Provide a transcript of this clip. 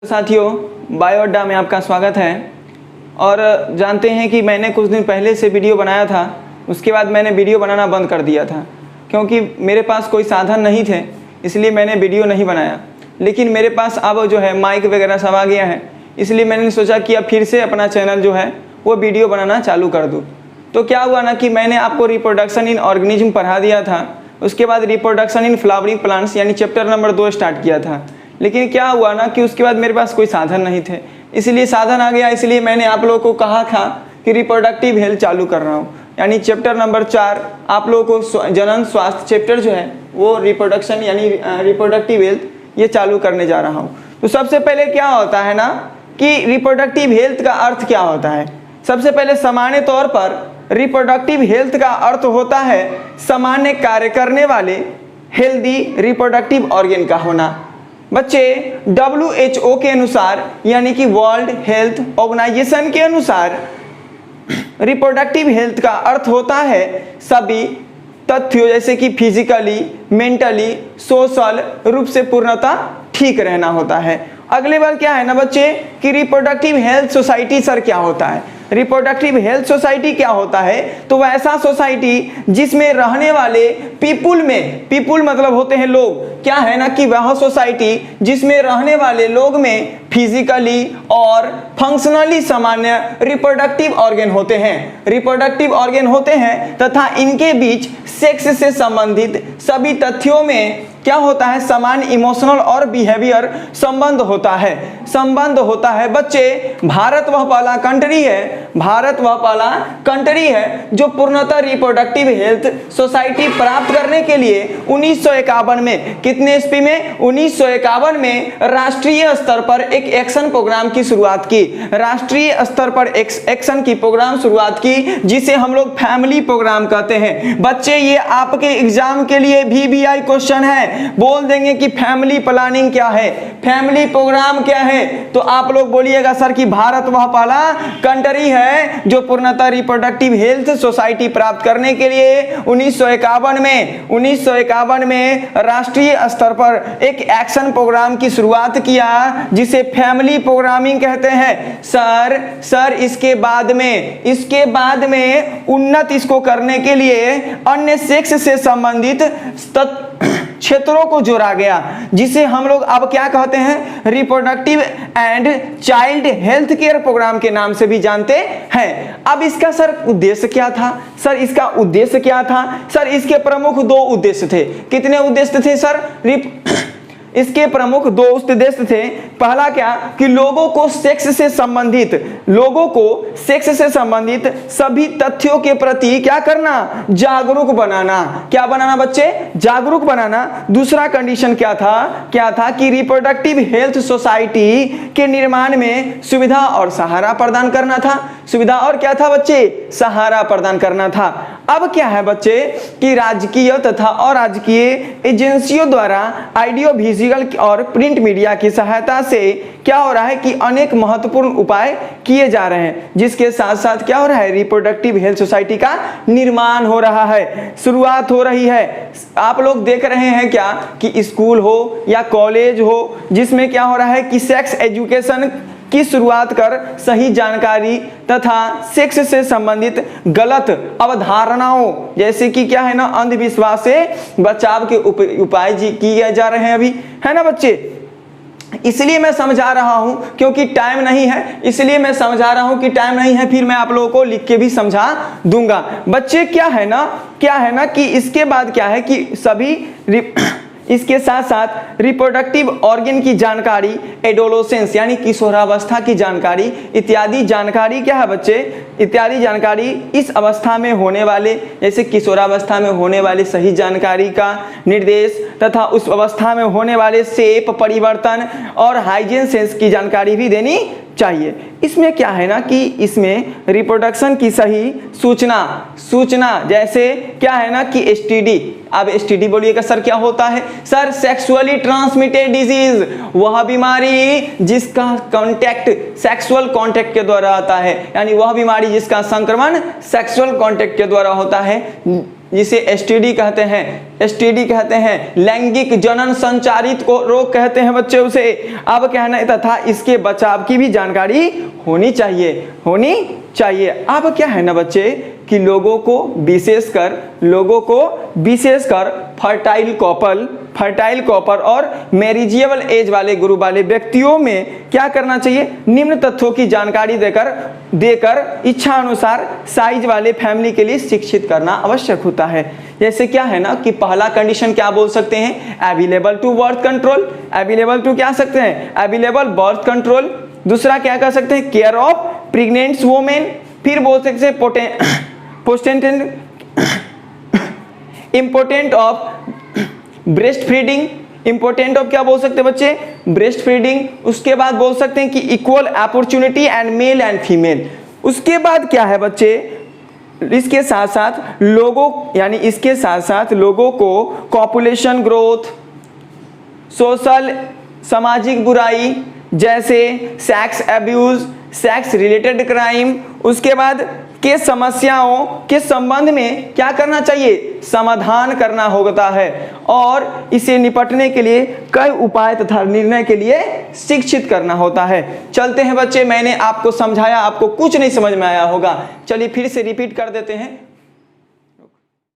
साथियों, बायो अड्डा में आपका स्वागत है। और जानते हैं कि मैंने कुछ दिन पहले से वीडियो बनाया था, उसके बाद मैंने वीडियो बनाना बंद कर दिया था क्योंकि मेरे पास कोई साधन नहीं थे, इसलिए मैंने वीडियो नहीं बनाया। लेकिन मेरे पास अब जो है माइक वगैरह सब आ गया है, इसलिए मैंने सोचा कि अब फिर से अपना चैनल जो है वो वीडियो बनाना चालू कर दूँ। तो क्या हुआ ना कि मैंने आपको रिप्रोडक्शन इन ऑर्गेनिज्म पढ़ा दिया था, उसके बाद रिप्रोडक्शन इन फ्लावरिंग प्लांट्स यानी चैप्टर नंबर 2 स्टार्ट किया था। लेकिन क्या हुआ ना कि उसके बाद मेरे पास कोई साधन नहीं थे, इसलिए साधन आ गया, इसलिए मैंने आप लोगों को कहा था कि रिप्रोडक्टिव हेल्थ चालू कर रहा हूँ। यानी चैप्टर नंबर 4 आप लोगों को जनन स्वास्थ्य चैप्टर जो है वो रिप्रोडक्शन यानी रिप्रोडक्टिव हेल्थ ये चालू करने जा रहा हूँ। तो सबसे पहले क्या होता है ना कि रिप्रोडक्टिव हेल्थ का अर्थ क्या होता है। सबसे पहले सामान्य तौर पर रिप्रोडक्टिव हेल्थ का अर्थ होता है सामान्य कार्य करने वाले हेल्दी रिप्रोडक्टिव ऑर्गन का होना। बच्चे WHO के अनुसार यानी कि वर्ल्ड हेल्थ ऑर्गेनाइजेशन के अनुसार रिप्रोडक्टिव हेल्थ का अर्थ होता है सभी तथ्यों जैसे कि फिजिकली, मेंटली, सोशल रूप से पूर्णतः ठीक रहना होता है। अगले बार क्या है ना बच्चे कि रिप्रोडक्टिव हेल्थ सोसाइटी सर क्या होता है। रिप्रोडक्टिव हेल्थ सोसाइटी क्या होता है, तो वैसा सोसाइटी जिसमें रहने वाले पीपुल मतलब होते हैं लोग, क्या है ना कि वह सोसाइटी जिसमें रहने वाले लोग में फिजिकली और फंक्शनली सामान्य रिप्रोडक्टिव ऑर्गन होते हैं तथा इनके बीच सेक्स से संबंधित सभी तथ्यों में क्या होता है सामान्य इमोशनल और बिहेवियर संबंध होता है। बच्चे भारत वह पहला कंट्री है जो पूर्णतः रिप्रोडक्टिव हेल्थ सोसाइटी प्राप्त करने के लिए 1951 में कितने ईस्वी में 1951 में राष्ट्रीय स्तर पर एक एक्शन प्रोग्राम की शुरुआत की। राष्ट्रीय स्तर पर एक्शन की प्रोग्राम शुरुआत की जिसे हम लोग फैमिली प्रोग्राम कहते हैं। बच्चे ये आपके एग्जाम के लिए VBI क्वेश्चन है, बोल देंगे कि फैमिली प्लानिंग क्या है, फैमिली प्रोग्राम क्या है, तो आप लोग बोलिएगा सर कि भारत वह पहला कंट्री है जो पूर्णतः रिप्रोडक्टिव हेल्थ सोसाइटी प्राप्त करने के लिए 1951 में राष्ट्रीय स्तर पर एक एक्शन प्रोग्राम की शुरुआत किया जिसे फैमिली प्रोग्रामिंग कहते हैं। सर इसके बाद में उन्नत इसको करने के लिए अन्य सेक्स से संबंधित क्षेत्रों को जोड़ा गया जिसे हम लोग अब क्या कहते हैं reproductive and child health care programme के नाम से भी जानते हैं। अब इसका सर उद्देश्य क्या था, सर इसके प्रमुख 2 उद्देश्य थे। कितने उद्देश्य थे सर? इसके प्रमुख 2 उद्देश्य थे। पहला क्या कि लोगों को सेक्स से संबंधित सभी तथ्यों के प्रति क्या करना, जागरूक बनाना। क्या बनाना बच्चे? जागरूक बनाना। दूसरा कंडीशन क्या था कि रिप्रोडक्टिव हेल्थ सोसाइटी के निर्माण में सुविधा और सहारा प्रदान करना था। सुविधा और क्या था बच्चे? सहारा प्रदान करना था। अब क्या है बच्चे कि राजकीय तथा अराजकीय एजेंसियों द्वारा ऑडियो विजुअल और प्रिंट मीडिया की सहायता से क्या हो रहा है कि अनेक महत्वपूर्ण उपाय किए जा रहे हैं, जिसके साथ साथ क्या हो रहा है रिप्रोडक्टिव हेल्थ सोसाइटी का निर्माण हो रहा है, शुरुआत हो रही है। आप लोग देख रहे हैं क्या कि स्कूल हो या कॉलेज हो जिसमें क्या हो रहा है कि सेक्स एजुकेशन की शुरुआत कर सही जानकारी तथा सेक्स से संबंधित गलत अवधारणाओं जैसे कि क्या है ना अंधविश्वास से बचाव के उपाय किए जा रहे हैं अभी, है ना बच्चे। इसलिए मैं समझा रहा हूं क्योंकि टाइम नहीं है, फिर मैं आप लोगों को लिख के भी समझा दूंगा। बच्चे क्या है ना कि इसके बाद क्या है कि सभी इसके साथ साथ रिप्रोडक्टिव ऑर्गन की जानकारी, एडोलोसेंस यानी किशोरावस्था की जानकारी इत्यादि जानकारी क्या है बच्चे, इत्यादि जानकारी इस अवस्था में होने वाले जैसे किशोरावस्था में होने वाले सही जानकारी का निर्देश तथा उस अवस्था में होने वाले शेप परिवर्तन और हाइजीन सेंस की जानकारी भी देनी चाहिए। इसमें क्या है ना कि इसमें रिप्रोडक्शन की सही सूचना जैसे क्या है ना कि STD। अब STD बोलिएगा सर क्या होता है? सर सेक्सुअली ट्रांसमिटेड डिजीज, वह बीमारी जिसका सेक्सुअल कांटेक्ट के द्वारा आता है, यानी वह बीमारी जिसका संक्रमण सेक्सुअल कांटेक्ट के द्वारा होता है। जिसे एसटीडी कहते हैं, एसटीडी कहते हैं, लैंगिक जनन संचारित को रोग कहते हैं बच्चे उसे। अब कहना तथा इसके बचाव की भी जानकारी होनी चाहिए। अब क्या है ना बच्चे कि लोगों को विशेषकर फर्टाइल कॉपर और मैरिजिएबल एज वाले ग्रुप वाले व्यक्तियों में क्या करना चाहिए, निम्न तथ्यों की जानकारी देकर इच्छा अनुसार साइज वाले फैमिली के लिए शिक्षित करना आवश्यक होता है। जैसे क्या है ना कि पहला कंडीशन क्या बोल सकते हैं, available to birth control, available to क्या सकते हैं, अवेलेबल बर्थ कंट्रोल। दूसरा क्या कह सकते हैं, केयर ऑफ प्रेग्नेंट वुमेन। फिर बोल सकते हैं important of breast feeding, important of क्या बोल सकते हैं बच्चे, ब्रेस्ट फीडिंग। उसके बाद बोल सकते हैं कि equal opportunity and male and female. उसके बाद क्या है बच्चे, इसके साथ साथ लोगों को पॉपुलेशन ग्रोथ, सोशल सामाजिक बुराई जैसे sex abuse, sex related crime, उसके बाद के समस्याओं के संबंध में क्या करना चाहिए, समाधान करना होता है और इसे निपटने के लिए कई उपाय तथा निर्णय के लिए शिक्षित करना होता है। चलते हैं बच्चे, मैंने आपको समझाया, आपको कुछ नहीं समझ में आया होगा, चलिए फिर से रिपीट कर देते हैं।